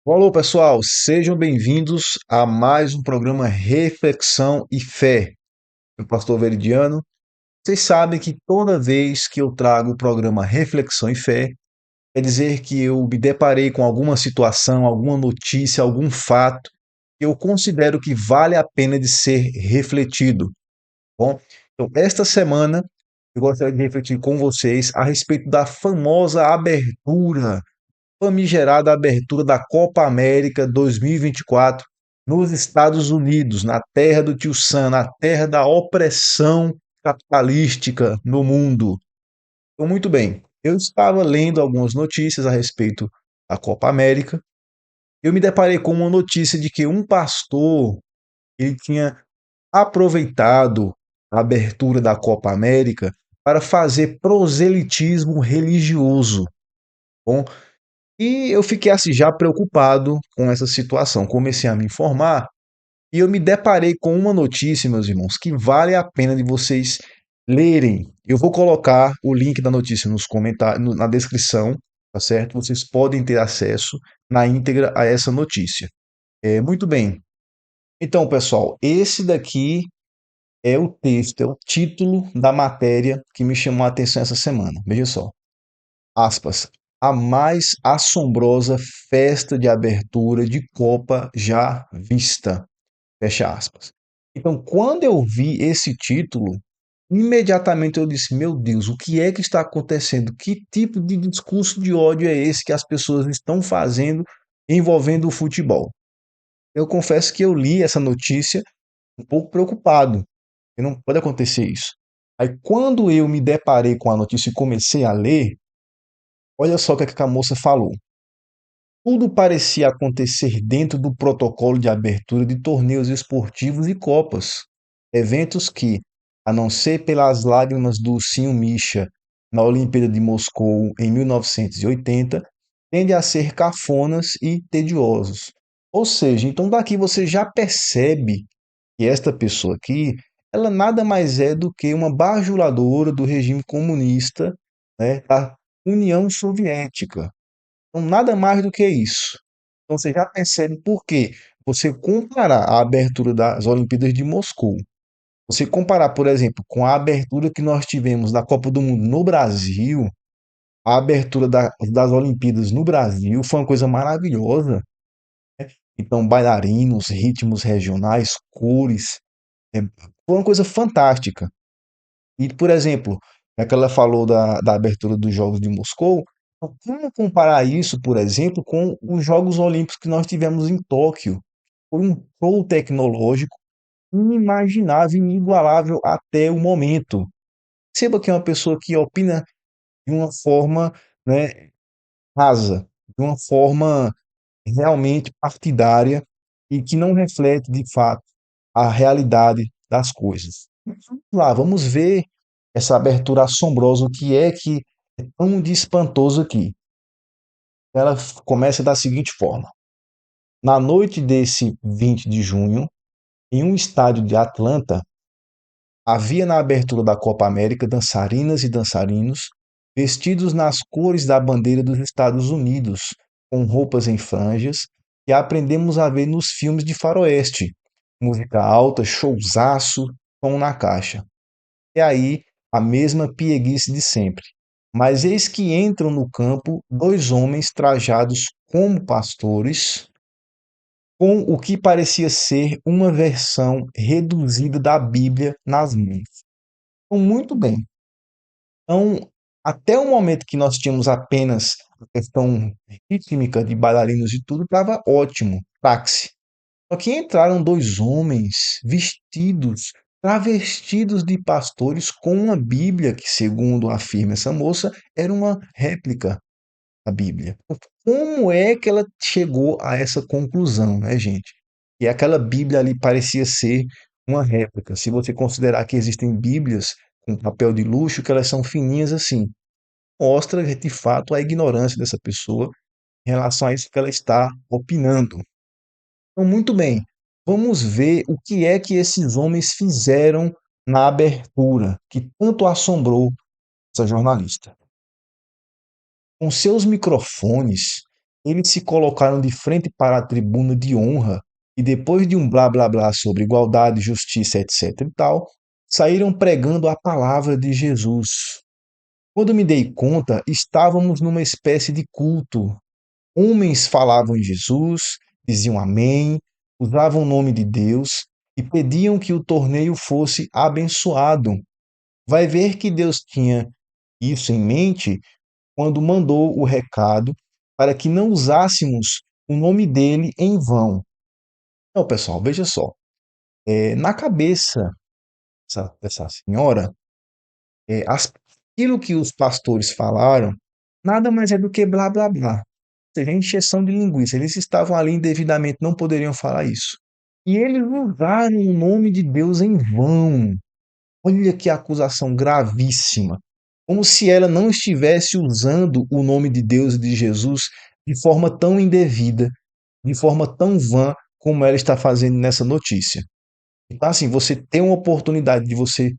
Alô, pessoal, sejam bem-vindos a mais um programa Reflexão e Fé. Eu, Pastor Veridiano. Vocês sabem que toda vez que eu trago o programa Reflexão e Fé, quer dizer que eu me deparei com alguma situação, alguma notícia, algum fato que eu considero que vale a pena de ser refletido. Bom, então, esta semana eu gostaria de refletir com vocês a respeito da famosa abertura famigerada abertura da Copa América 2024 nos Estados Unidos, na terra do Tio Sam, na terra da opressão capitalística no mundo. Então, muito bem, eu estava lendo algumas notícias a respeito da Copa América. Eu me deparei com uma notícia de que um pastor ele tinha aproveitado a abertura da Copa América para fazer proselitismo religioso. Bom, e eu fiquei assim já preocupado com essa situação. Comecei a me informar e eu me deparei com uma notícia, meus irmãos, que vale a pena de vocês lerem. Eu vou colocar o link da notícia nos comentários, na descrição, tá certo? Vocês podem ter acesso na íntegra a essa notícia. Muito bem. Então, pessoal, esse daqui é o texto, é o título da matéria que me chamou a atenção essa semana. Veja só. Aspas, a mais assombrosa festa de abertura de Copa já vista. Fecha aspas. Então, quando eu vi esse título, imediatamente eu disse: Meu Deus, o que é que está acontecendo? Que tipo de discurso de ódio é esse que as pessoas estão fazendo envolvendo o futebol? Eu confesso que eu li essa notícia um pouco preocupado, que não pode acontecer isso. Aí, quando eu me deparei com a notícia e comecei a ler, olha só o que a moça falou. Tudo parecia acontecer dentro do protocolo de abertura de torneios esportivos e copas, eventos que, a não ser pelas lágrimas do Ursinho Misha na Olimpíada de Moscou em 1980, tendem a ser cafonas e tediosos. Ou seja, então daqui você já percebe que esta pessoa aqui, ela nada mais é do que uma bajuladora do regime comunista, né, da União Soviética. Então, nada mais do que isso. Então, você já percebe por quê. Você comparar a abertura das Olimpíadas de Moscou, você comparar, por exemplo, com a abertura que nós tivemos da Copa do Mundo no Brasil, a abertura das Olimpíadas no Brasil foi uma coisa maravilhosa. Então, bailarinos, ritmos regionais, cores, é, foi uma coisa fantástica. E, por exemplo, é que ela falou da abertura dos Jogos de Moscou, então, como comparar isso, por exemplo, com os Jogos Olímpicos que nós tivemos em Tóquio? Foi um show tecnológico inimaginável, inigualável até o momento. Perceba que é uma pessoa que opina de uma forma, né, rasa, de uma forma realmente partidária e que não reflete, de fato, a realidade das coisas. Vamos lá, vamos ver essa abertura assombrosa, o que é tão de espantoso aqui. Ela começa da seguinte forma: na noite desse 20 de junho, em um estádio de Atlanta, havia na abertura da Copa América dançarinas e dançarinos vestidos nas cores da bandeira dos Estados Unidos, com roupas em franjas, que aprendemos a ver nos filmes de faroeste. Música alta, showzaço, som na caixa. E aí, a mesma pieguice de sempre. Mas eis que entram no campo dois homens trajados como pastores, com o que parecia ser uma versão reduzida da Bíblia nas mãos. Então, muito bem. Então, até o momento que nós tínhamos apenas a questão rítmica de bailarinos e tudo, estava ótimo, táxi. Só que entraram dois homens vestidos, travestidos de pastores, com uma Bíblia que, segundo afirma essa moça, era uma réplica da Bíblia. Como é que ela chegou a essa conclusão, né, gente? E aquela Bíblia ali parecia ser uma réplica. Se você considerar que existem Bíblias com papel de luxo, que elas são fininhas assim, mostra de fato a ignorância dessa pessoa em relação a isso que ela está opinando. Então, muito bem, vamos ver o que é que esses homens fizeram na abertura, que tanto assombrou essa jornalista. Com seus microfones, eles se colocaram de frente para a tribuna de honra e depois de um blá blá blá sobre igualdade, justiça, etc e tal, saíram pregando a palavra de Jesus. Quando me dei conta, estávamos numa espécie de culto. Homens falavam em Jesus, diziam amém, usavam o nome de Deus e pediam que o torneio fosse abençoado. Vai ver que Deus tinha isso em mente quando mandou o recado para que não usássemos o nome dele em vão. Então, pessoal, veja só, na cabeça dessa senhora, aquilo que os pastores falaram nada mais é do que blá blá blá. Ou seja, encheção de linguiça. Eles estavam ali indevidamente, não poderiam falar isso. E eles usaram o nome de Deus em vão. Olha que acusação gravíssima. Como se ela não estivesse usando o nome de Deus e de Jesus de forma tão indevida, de forma tão vã como ela está fazendo nessa notícia. Então, assim, você tem uma oportunidade de você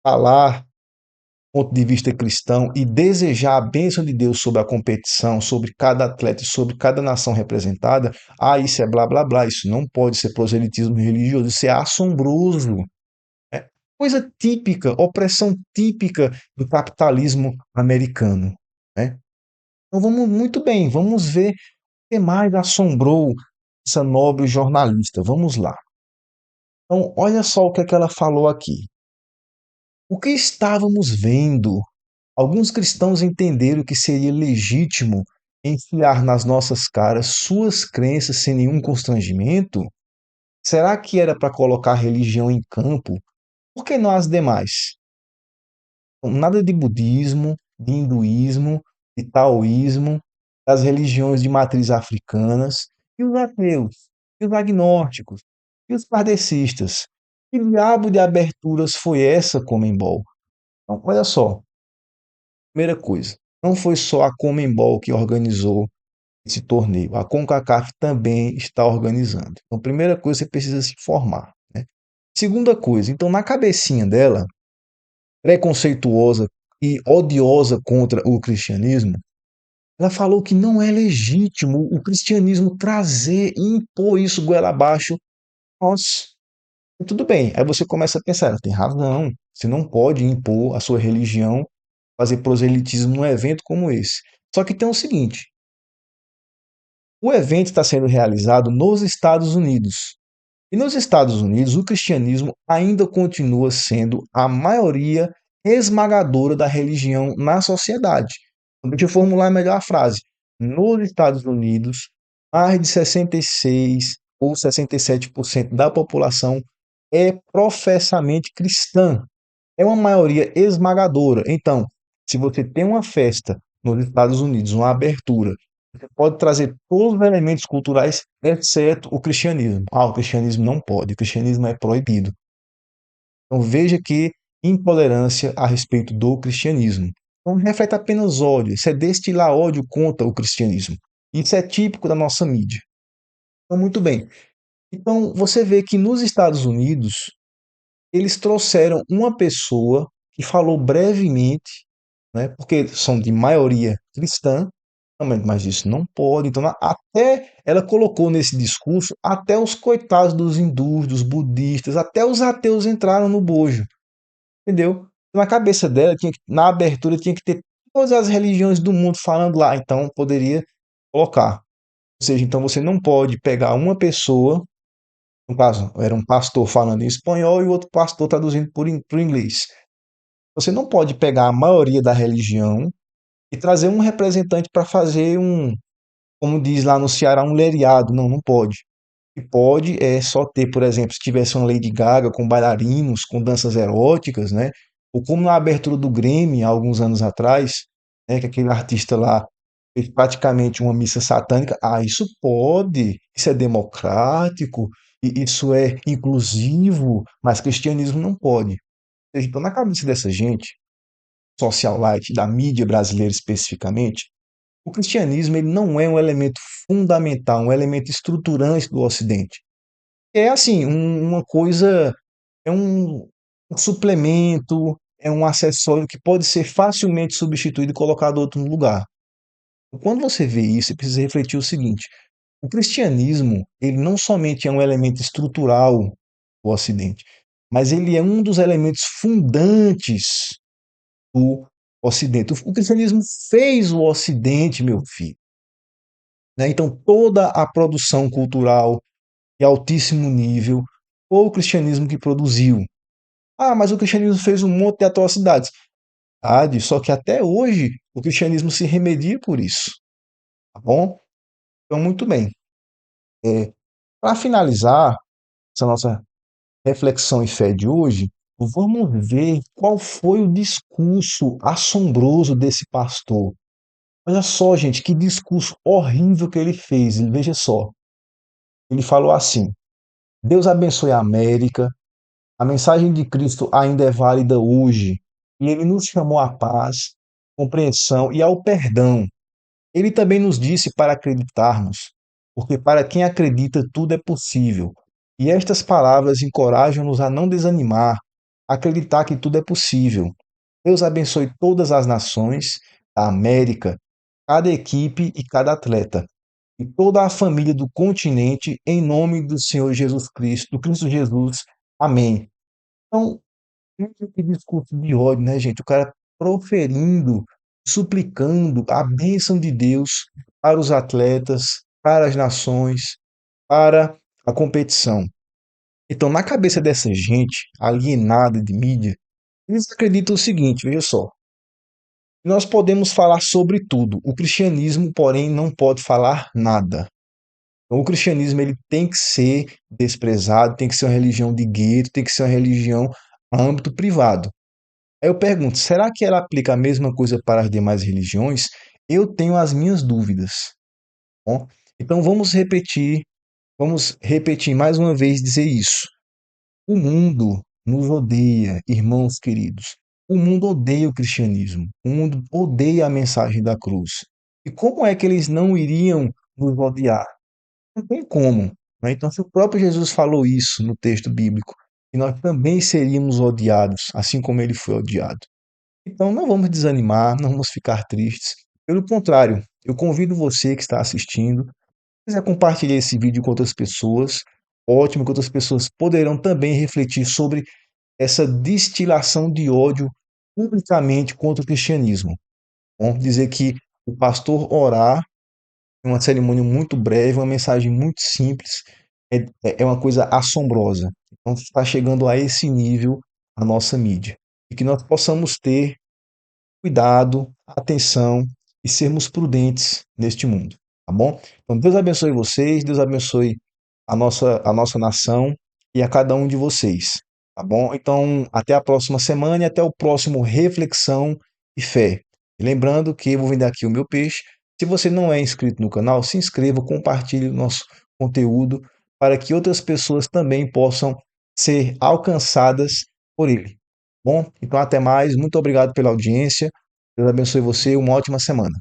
falar do ponto de vista cristão e desejar a bênção de Deus sobre a competição, sobre cada atleta, sobre cada nação representada. Ah, isso é blá blá blá, isso não pode ser proselitismo religioso, isso é assombroso. É coisa típica, opressão típica do capitalismo americano, né? Então vamos muito bem, vamos ver o que mais assombrou essa nobre jornalista. Vamos lá. Então, olha só o que é que ela falou aqui. O que estávamos vendo? Alguns cristãos entenderam que seria legítimo enfiar nas nossas caras suas crenças sem nenhum constrangimento? Será que era para colocar a religião em campo? Por que não as demais? Nada de budismo, de hinduísmo, de taoísmo, das religiões de matriz africanas, e os ateus, e os agnósticos, e os kardecistas. Que diabo de aberturas foi essa, Comembol? Então, olha só, primeira coisa, não foi só a Comembol que organizou esse torneio, a CONCACAF também está organizando. Então, primeira coisa, você precisa se informar, né? Segunda coisa, então, na cabecinha dela, preconceituosa e odiosa contra o cristianismo, ela falou que não é legítimo o cristianismo trazer e impor isso goela abaixo. Nossa, tudo bem. Aí você começa a pensar, ela tem razão. Você não pode impor a sua religião, fazer proselitismo num evento como esse. Só que tem o seguinte: o evento está sendo realizado nos Estados Unidos. E nos Estados Unidos, o cristianismo ainda continua sendo a maioria esmagadora da religião na sociedade. Então, deixa eu formular melhor a frase. Nos Estados Unidos, mais de 66 ou 67% da população é professamente cristã. É uma maioria esmagadora. Então, se você tem uma festa nos Estados Unidos, uma abertura, você pode trazer todos os elementos culturais, exceto o cristianismo. Ah, o cristianismo não pode, o cristianismo é proibido. Então veja que intolerância a respeito do cristianismo. Então reflete apenas ódio, isso é destilar ódio contra o cristianismo. Isso é típico da nossa mídia. Então, muito bem. Então, você vê que nos Estados Unidos, eles trouxeram uma pessoa que falou brevemente, né, porque são de maioria cristã, mas isso não pode. Então, até ela colocou nesse discurso, até os coitados dos hindus, dos budistas, até os ateus entraram no bojo, entendeu? Na cabeça dela, na abertura, tinha que ter todas as religiões do mundo falando lá, então poderia colocar. Ou seja, então você não pode pegar uma pessoa, no caso, era um pastor falando em espanhol e o outro pastor traduzindo para o inglês. Você não pode pegar a maioria da religião e trazer um representante para fazer como diz lá no Ceará, um lereado. Não, não pode. O que pode é só ter, por exemplo, se tivesse uma Lady Gaga com bailarinos, com danças eróticas, né? Ou como na abertura do Grêmio, há alguns anos atrás, né, que aquele artista lá fez praticamente uma missa satânica. Ah, isso pode, isso é democrático, e isso é inclusivo, mas cristianismo não pode. Então, na cabeça dessa gente, socialite, da mídia brasileira especificamente, o cristianismo ele não é um elemento fundamental, um elemento estruturante do Ocidente. É assim, uma coisa, é um suplemento, é um acessório que pode ser facilmente substituído e colocado outro no lugar. Quando você vê isso, você precisa refletir o seguinte: o cristianismo, ele não somente é um elemento estrutural do Ocidente, mas ele é um dos elementos fundantes do Ocidente. O cristianismo fez o Ocidente, meu filho. Né? Então, toda a produção cultural de altíssimo nível foi o cristianismo que produziu. Ah, mas o cristianismo fez um monte de atrocidades. Só que até hoje o cristianismo se remedia por isso. Tá bom? Então, muito bem. Para finalizar essa nossa reflexão e fé de hoje, vamos ver qual foi o discurso assombroso desse pastor. Olha só, gente, que discurso horrível que ele fez. Veja só. Ele falou assim: Deus abençoe a América. A mensagem de Cristo ainda é válida hoje. E ele nos chamou à paz, compreensão e ao perdão. Ele também nos disse para acreditarmos, porque para quem acredita tudo é possível. E estas palavras encorajam-nos a não desanimar, a acreditar que tudo é possível. Deus abençoe todas as nações da América, cada equipe e cada atleta, e toda a família do continente, em nome do Senhor Jesus Cristo, do Cristo Jesus. Amém. Então, que discurso de ódio, né, gente? O cara proferindo, suplicando a bênção de Deus para os atletas, para as nações, para a competição. Então, na cabeça dessa gente alienada de mídia, eles acreditam o seguinte, veja só, nós podemos falar sobre tudo, o cristianismo, porém, não pode falar nada. Então, o cristianismo ele tem que ser desprezado, tem que ser uma religião de gueto, tem que ser uma religião a âmbito privado. Aí eu pergunto, será que ela aplica a mesma coisa para as demais religiões? Eu tenho as minhas dúvidas. Bom, então vamos repetir mais uma vez dizer isso. O mundo nos odeia, irmãos queridos. O mundo odeia o cristianismo. O mundo odeia a mensagem da cruz. E como é que eles não iriam nos odiar? Não tem como. Né? Então, se o próprio Jesus falou isso no texto bíblico, que nós também seríamos odiados, assim como ele foi odiado. Então, não vamos desanimar, não vamos ficar tristes. Pelo contrário, eu convido você que está assistindo, se quiser compartilhar esse vídeo com outras pessoas, ótimo, que outras pessoas poderão também refletir sobre essa destilação de ódio publicamente contra o cristianismo. Vamos dizer que o pastor orar em uma cerimônia muito breve, uma mensagem muito simples, é uma coisa assombrosa. Então, está chegando a esse nível a nossa mídia. E que nós possamos ter cuidado, atenção e sermos prudentes neste mundo, tá bom? Então, Deus abençoe vocês, Deus abençoe a nossa nação e a cada um de vocês, tá bom? Então, até a próxima semana e até o próximo Reflexão e Fé. E lembrando que eu vou vender aqui o meu peixe. Se você não é inscrito no canal, se inscreva, compartilhe o nosso conteúdo para que outras pessoas também possam ser alcançadas por ele. Bom, então até mais. Muito obrigado pela audiência. Deus abençoe você. Uma ótima semana.